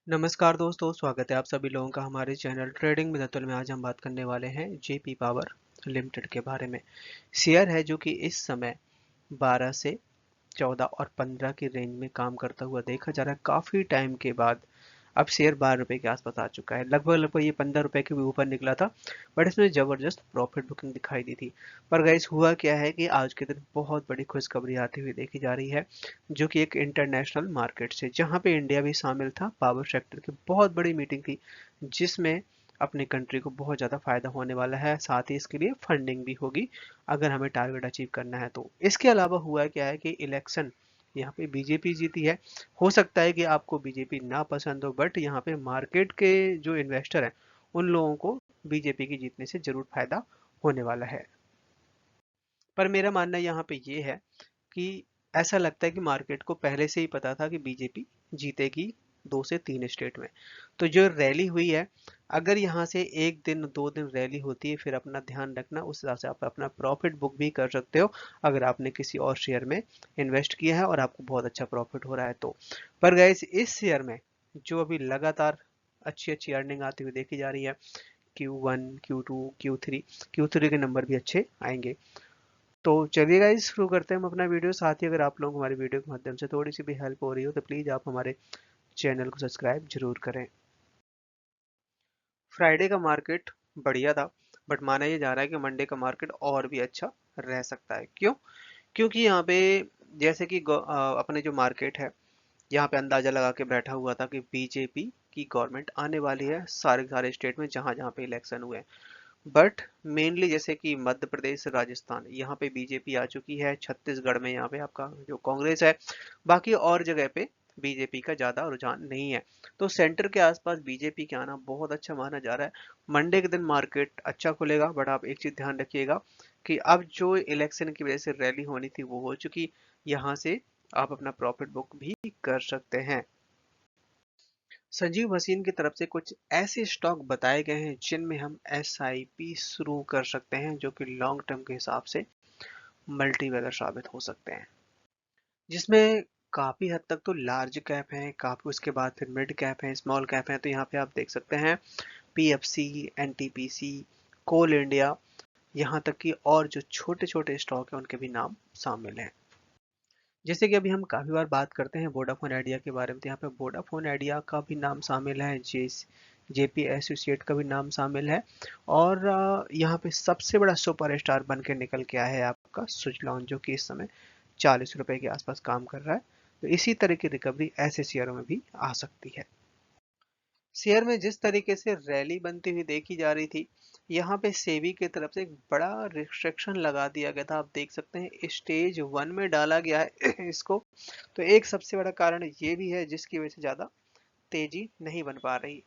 नमस्कार दोस्तों, स्वागत है आप सभी लोगों का हमारे चैनल ट्रेडिंग विद अतुल में। आज हम बात करने वाले हैं जेपी पावर लिमिटेड के बारे में। शेयर है जो कि इस समय 12 से 14 और 15 की रेंज में काम करता हुआ देखा जा रहा है। काफ़ी टाइम के बाद अब शेयर 12 रुपए के आसपास आ चुका है। लगभग लगभग ये 15 रुपए के भी ऊपर निकला था, बट इसमें ज़बरदस्त प्रॉफिट बुकिंग दिखाई दी थी। पर गाइस हुआ क्या है कि आज के दिन बहुत बड़ी खुशखबरी आती हुई देखी जा रही है, जो कि एक इंटरनेशनल मार्केट से, जहां पे इंडिया भी शामिल था। पावर सेक्टर की बहुत बड़ी मीटिंग थी, जिसमें अपनी कंट्री को बहुत ज़्यादा फायदा होने वाला है। साथ ही इसके लिए फंडिंग भी होगी अगर हमें टारगेट अचीव करना है तो। इसके अलावा हुआ क्या है कि इलेक्शन यहाँ पे बीजेपी जीती है। हो सकता है कि आपको बीजेपी ना पसंद हो, बट यहाँ पे मार्केट के जो इन्वेस्टर हैं उन लोगों को बीजेपी की जीतने से जरूर फायदा होने वाला है। पर मेरा मानना यहाँ पे ये है कि ऐसा लगता है कि मार्केट को पहले से ही पता था कि बीजेपी जीतेगी 2 से 3 स्टेट में। तो जो रैली हुई है, अगर यहाँ से 1 दिन 2 दिन रैली होती है, फिर अपना ध्यान रखना, उस हिसाब से आप अपना प्रॉफिट बुक भी कर सकते हो अगर आपने किसी और शेयर में इन्वेस्ट किया है और आपको बहुत अच्छा प्रॉफिट हो रहा है तो। पर गाइस इस शेयर में जो अभी लगातार अच्छी अच्छी अर्निंग आती हुई देखी जा रही है, Q1 Q2 Q3 के नंबर भी अच्छे आएंगे। तो चलिए गाइस शुरू करते हैं हम अपना वीडियो। साथ ही अगर आप लोग हमारे वीडियो के माध्यम से थोड़ी सी भी हेल्प हो रही हो तो प्लीज़ आप हमारे चैनल को सब्सक्राइब जरूर करें। फ्राइडे का मार्केट बढ़िया था, बट माना ये जा रहा है कि मंडे का मार्केट और भी अच्छा रह सकता है। क्यों? क्योंकि यहाँ पे जैसे कि अपने जो मार्केट है, यहाँ पे अंदाजा लगा के बैठा हुआ था कि बीजेपी की गवर्नमेंट आने वाली है सारे सारे स्टेट में जहां जहां पे इलेक्शन हुए। बट मेनली जैसे कि मध्य प्रदेश, राजस्थान, यहाँ पे बीजेपी आ चुकी है। छत्तीसगढ़ में यहाँ पे आपका जो कांग्रेस है। बाकी और जगह पे बीजेपी का ज्यादा रुझान नहीं है। तो सेंटर के आसपास बीजेपी के आना बहुत अच्छा माना जा रहा है। मंडे के दिन मार्केट अच्छा खुलेगा, बट आप एक चीज ध्यान रखिएगा कि अब जो इलेक्शन की वजह से रैली होनी थी वो हो चुकी। यहाँ से आप अपना प्रॉफिट बुक भी कर सकते हैं। संजीव मशीन की तरफ से कुछ ऐसे स्टॉक बताए गए हैं जिनमें हम एसआईपी शुरू कर सकते हैं, जो कि लॉन्ग टर्म के हिसाब से मल्टी बैगर साबित हो सकते हैं, जिसमें काफी हद तक तो लार्ज कैप है, काफी उसके बाद फिर मिड कैप है, स्मॉल कैप है। तो यहाँ पे आप देख सकते हैं पीएफसी, एनटीपीसी, कोल इंडिया, यहाँ तक कि और जो छोटे छोटे स्टॉक हैं उनके भी नाम शामिल हैं। जैसे कि अभी हम काफी बार बात करते हैं वोडाफोन आइडिया के बारे में, तो यहाँ पे वोडाफोन आइडिया का भी नाम शामिल है, जेपी एसोसिएट का भी नाम शामिल है। और यहाँ पे सबसे बड़ा सुपर स्टार बन के निकल के आया है आपका सुजलॉन, जो कि इस समय 40 रुपए के आसपास काम कर रहा है। तो इसी तरह की रिकवरी ऐसे शेयरों में भी आ सकती है। शेयर में जिस तरीके से रैली बनती हुई देखी जा रही थी, यहाँ पे सेबी की तरफ से एक बड़ा रिस्ट्रिक्शन लगा दिया गया था। आप देख सकते हैं स्टेज 1 में डाला गया है इसको। तो एक सबसे बड़ा कारण ये भी है जिसकी वजह से ज्यादा तेजी नहीं बन पा रही।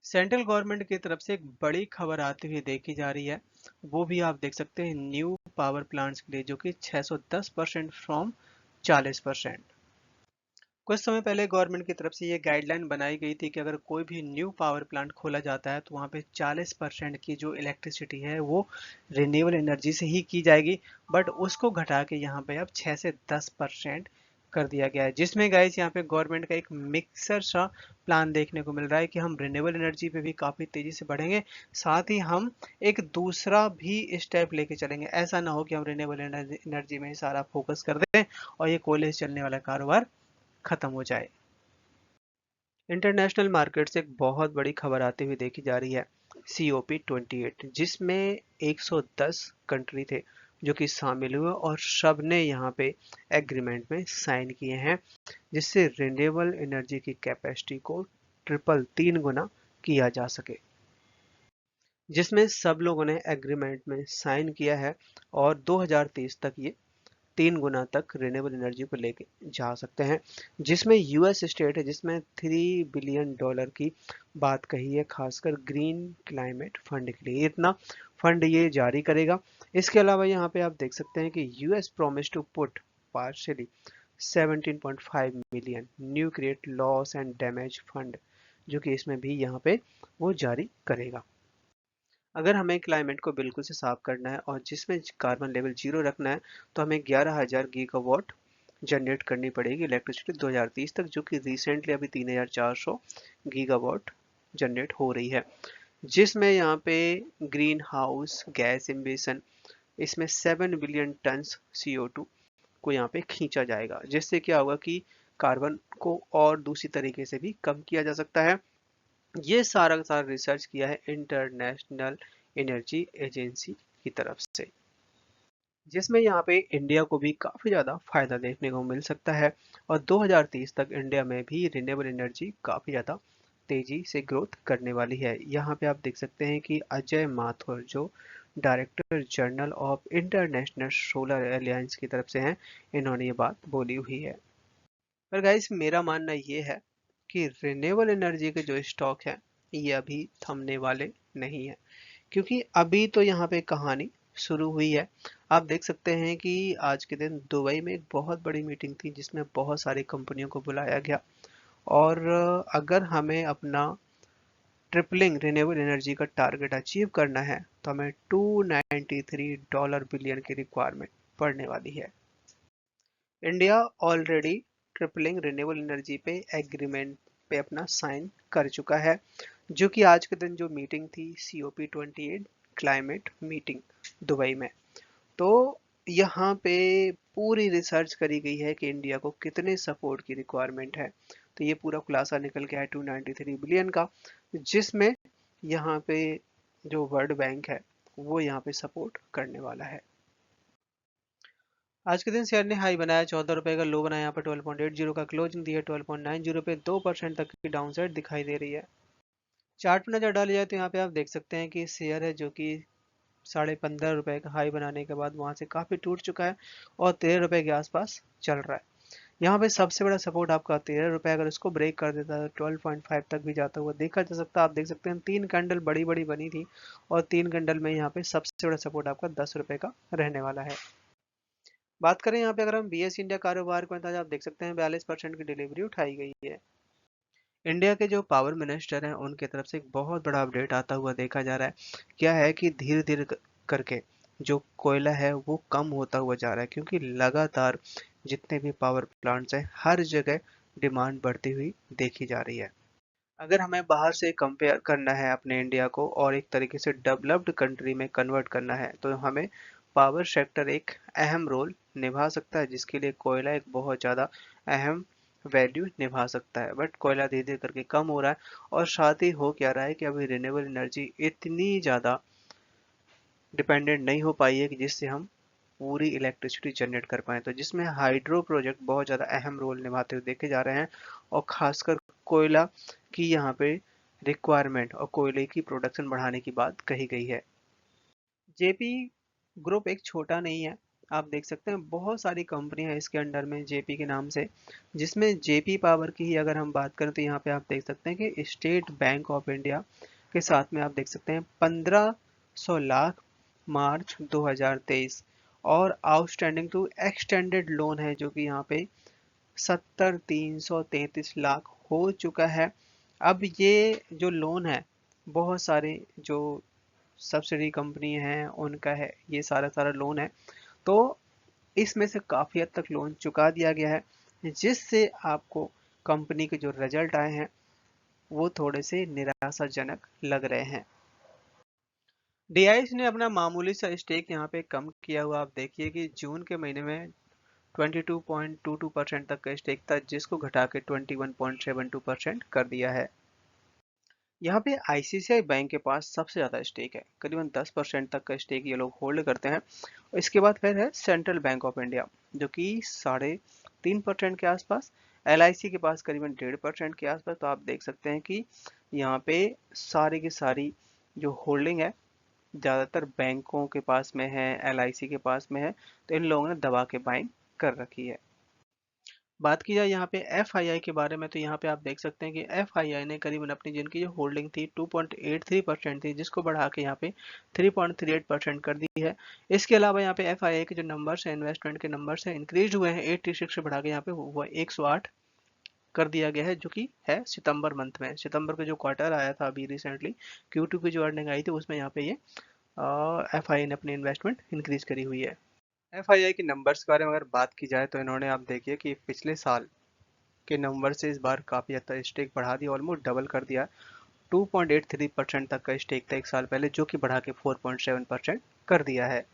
सेंट्रल गवर्नमेंट की तरफ से एक बड़ी खबर आती हुई देखी जा रही है, वो भी आप देख सकते हैं न्यू पावर प्लांट्स के लिए, जो कि 610% फ्रॉम 40%। कुछ समय पहले गवर्नमेंट की तरफ से ये गाइडलाइन बनाई गई थी कि अगर कोई भी न्यू पावर प्लांट खोला जाता है तो वहाँ पे 40% की जो इलेक्ट्रिसिटी है वो रिन्यूएबल एनर्जी से ही की जाएगी। बट उसको घटा के यहाँ पे अब 6 से 10% कर दिया गया है, जिसमें गाइस यहाँ पे गवर्नमेंट का एक मिक्सर सा प्लान देखने को मिल रहा है कि हम रिन्यूएबल एनर्जी पे भी काफ़ी तेज़ी से बढ़ेंगे। साथ ही हम एक दूसरा भी स्टेप लेके चलेंगे। ऐसा ना हो कि हम रिन्यूएबल एनर्जी में ही सारा फोकस कर दें और ये कोयले से चलने वाला कारोबार खत्म हो जाए। इंटरनेशनल मार्केट से एक बहुत बड़ी खबर आती हुई देखी जा रही है, COP28, जिसमें 110 कंट्री थे जो कि शामिल हुए और सब ने यहाँ पे एग्रीमेंट में साइन किए हैं, जिससे रिन्यूएबल एनर्जी की कैपेसिटी को ट्रिपल 3 गुना किया जा सके। जिसमें सब लोगों ने एग्रीमेंट में साइन किया है और 2030 तक ये 3 गुना तक रिन्यूएबल एनर्जी को लेके जा सकते हैं। जिसमें यूएस स्टेट है जिसमें $3 बिलियन की बात कही है, खासकर ग्रीन क्लाइमेट फंड के लिए। इतना फंड ये जारी करेगा। इसके अलावा यहाँ पे आप देख सकते हैं कि US promise to put partially 17.5 million new create loss and damage fund, जो कि इसमें भी यहाँ पे वो जारी करेगा। अगर हमें क्लाइमेट को बिल्कुल से साफ करना है और जिसमें कार्बन लेवल 0 रखना है, तो हमें 11,000 गीगावाट जनरेट करनी पड़ेगी इलेक्ट्रिसिटी 2030 तक, जो कि रिसेंटली अभी 3400 गीगावाट जनरेट हो रही है, जिसमें यहाँ पे ग्रीन हाउस गैस एमिशन इसमें 7 बिलियन टन CO2 को यहाँ पे खींचा जाएगा, जिससे क्या होगा कि कार्बन को और दूसरी तरीके से भी कम किया जा सकता है। ये सारा का सारा रिसर्च किया है इंटरनेशनल एनर्जी एजेंसी की तरफ से, जिसमें यहाँ पे इंडिया को भी काफ़ी ज़्यादा फायदा देखने को मिल सकता है। और 2030 तक इंडिया में भी रिन्यूएबल एनर्जी काफ़ी ज़्यादा तेज़ी से ग्रोथ करने वाली है। यहाँ पे आप देख सकते हैं कि अजय माथुर जो director general of international solar alliance की तरफ से हैं, इन्होंने ये बात बोली हुई है। पर गाइस मेरा मानना ये है कि रिन्यूएबल एनर्जी के जो स्टॉक हैं ये अभी थमने वाले नहीं है, क्योंकि अभी तो यहाँ पे कहानी शुरू हुई है। आप देख सकते हैं कि आज के दिन दुबई में एक बहुत बड़ी मीटिंग थी जिसमें बहुत सारी कंपनियों को बुलाया गया, और अगर हमें अपना ट्रिपलिंग रिन्यूएबल एनर्जी का टारगेट अचीव करना है तो हमें $293 बिलियन की रिक्वायरमेंट पड़ने वाली है। India already tripling renewable energy पे एग्रीमेंट पे अपना साइन कर चुका है, जो कि आज के दिन जो मीटिंग थी COP28 क्लाइमेट मीटिंग दुबई में, तो यहाँ पे पूरी रिसर्च करी गई है कि इंडिया को कितने सपोर्ट की रिक्वायरमेंट है। तो ये पूरा खुलासा निकल के आया 293 बिलियन का, जिसमें यहाँ पे जो वर्ल्ड बैंक है वो यहाँ पे सपोर्ट करने वाला है। आज के दिन शेयर ने हाई बनाया 14 रुपए का, लो बनाया यहाँ पर 12.80 का, क्लोजिंग दी है 12.90 पे, 2% तक की डाउन साइड दिखाई दे रही है। चार्ट पर नजर डाली जाए तो यहाँ पे आप देख सकते हैं कि शेयर है जो कि 15.5 रुपए का हाई बनाने के बाद वहां से काफी टूट चुका है और 13 रुपए के आसपास चल रहा है। यहाँ पे सबसे बड़ा सपोर्ट आपका 13 रुपए, अगर उसको ब्रेक कर देता है 12.5 तक भी जाता हुआ देखा जा सकता है। आप देख सकते हैं 3 कैंडल बड़ी बड़ी बनी थी और 3 कैंडल में यहाँ पे सबसे बड़ा सपोर्ट आपका 10 रुपए का रहने वाला है। बात करें यहाँ पे अगर हम BS इंडिया कारोबार को अंदाजा, आप देख सकते हैं 42% की डिलीवरी उठाई गई है। इंडिया के जो पावर मिनिस्टर हैं उनकी तरफ से एक बहुत बड़ा अपडेट आता हुआ देखा जा रहा है। क्या है कि धीरे धीरे करके जो कोयला है वो कम होता हुआ जा रहा है, क्योंकि लगातार जितने भी पावर प्लांट्स हैं हर जगह डिमांड बढ़ती हुई देखी जा रही है। अगर हमें बाहर से कंपेयर करना है अपने इंडिया को और एक तरीके से डेवलप्ड कंट्री में कन्वर्ट करना है, तो हमें पावर सेक्टर एक अहम रोल निभा सकता है, जिसके लिए कोयला एक बहुत ज़्यादा अहम वैल्यू निभा सकता है। बट कोयला धीरे धीरे करके कम हो रहा है, और साथ ही हो क्या रहा है कि अभी रिन्यूएबल एनर्जी इतनी ज़्यादा डिपेंडेंट नहीं हो पाई है कि जिससे हम पूरी इलेक्ट्रिसिटी जनरेट कर पाएँ, तो जिसमें हाइड्रो प्रोजेक्ट बहुत ज़्यादा अहम रोल निभाते हुए देखे जा रहे हैं। और ख़ासकर कोयला की यहाँ पे रिक्वायरमेंट और कोयले की प्रोडक्शन बढ़ाने की बात कही गई है। जेपी ग्रुप एक छोटा नहीं है, आप देख सकते हैं बहुत सारी कंपनियां हैं इसके अंडर में जेपी के नाम से, जिसमें जेपी पावर की ही अगर हम बात करें तो यहाँ पे आप देख सकते हैं कि स्टेट बैंक ऑफ इंडिया के साथ में आप देख सकते हैं 1500 लाख मार्च 2023, और आउटस्टैंडिंग टू एक्सटेंडेड लोन है जो कि यहाँ पे 333 लाख हो चुका है। अब ये जो लोन है बहुत सारे जो सब्सिडी कंपनी हैं उनका है, ये सारा सारा लोन है, तो इसमें से काफ़ी हद तक लोन चुका दिया गया है, जिससे आपको कंपनी के जो रिजल्ट आए हैं वो थोड़े से निराशाजनक लग रहे हैं। DIS ने अपना मामूली सा स्टेक यहाँ पे कम किया हुआ, आप देखिए कि जून के महीने में 22.22% तक का स्टेक था, जिसको घटा के 21.72% कर दिया है। यहाँ पे ICICI बैंक के पास सबसे ज़्यादा स्टेक है, करीबन 10% तक का स्टेक ये लोग होल्ड करते हैं। इसके बाद फिर है सेंट्रल बैंक ऑफ इंडिया जो कि 3.5% के आसपास, LIC के पास करीबन 1.5% के आसपास। तो आप देख सकते हैं कि यहाँ पे सारी की सारी जो होल्डिंग है ज़्यादातर बैंकों के पास में है, LIC के पास में है, तो इन लोगों ने दबा के बाइंग कर रखी है। बात की जाए यहाँ पे FII के बारे में, तो यहाँ पे आप देख सकते हैं कि FII ने करीबन अपनी जिनकी जो होल्डिंग थी 2.83% थी, जिसको बढ़ा के यहाँ पे 3.38% कर दी है। इसके अलावा यहाँ पे FII के जो नंबर्स हैं, इन्वेस्टमेंट के नंबर्स हैं, इंक्रीज हुए हैं 86 से बढ़ा के यहाँ पे हुआ 108 कर दिया गया है, जो कि है सितंबर मंथ में। सितंबर का जो क्वार्टर आया था अभी रिसेंटली, Q2 की जो अर्निंग आई थी उसमें यहाँ पे ये FII ने अपनी इन्वेस्टमेंट इंक्रीज करी हुई है। एफआईआई के नंबर्स के बारे में अगर बात की जाए तो इन्होंने, आप देखिए कि पिछले साल के नंबर से इस बार काफ़ी हद तक स्टेक बढ़ा दिया, ऑलमोस्ट डबल कर दिया। 2.83% तक का स्टेक था एक साल पहले, जो कि बढ़ा के 4.7% कर दिया है।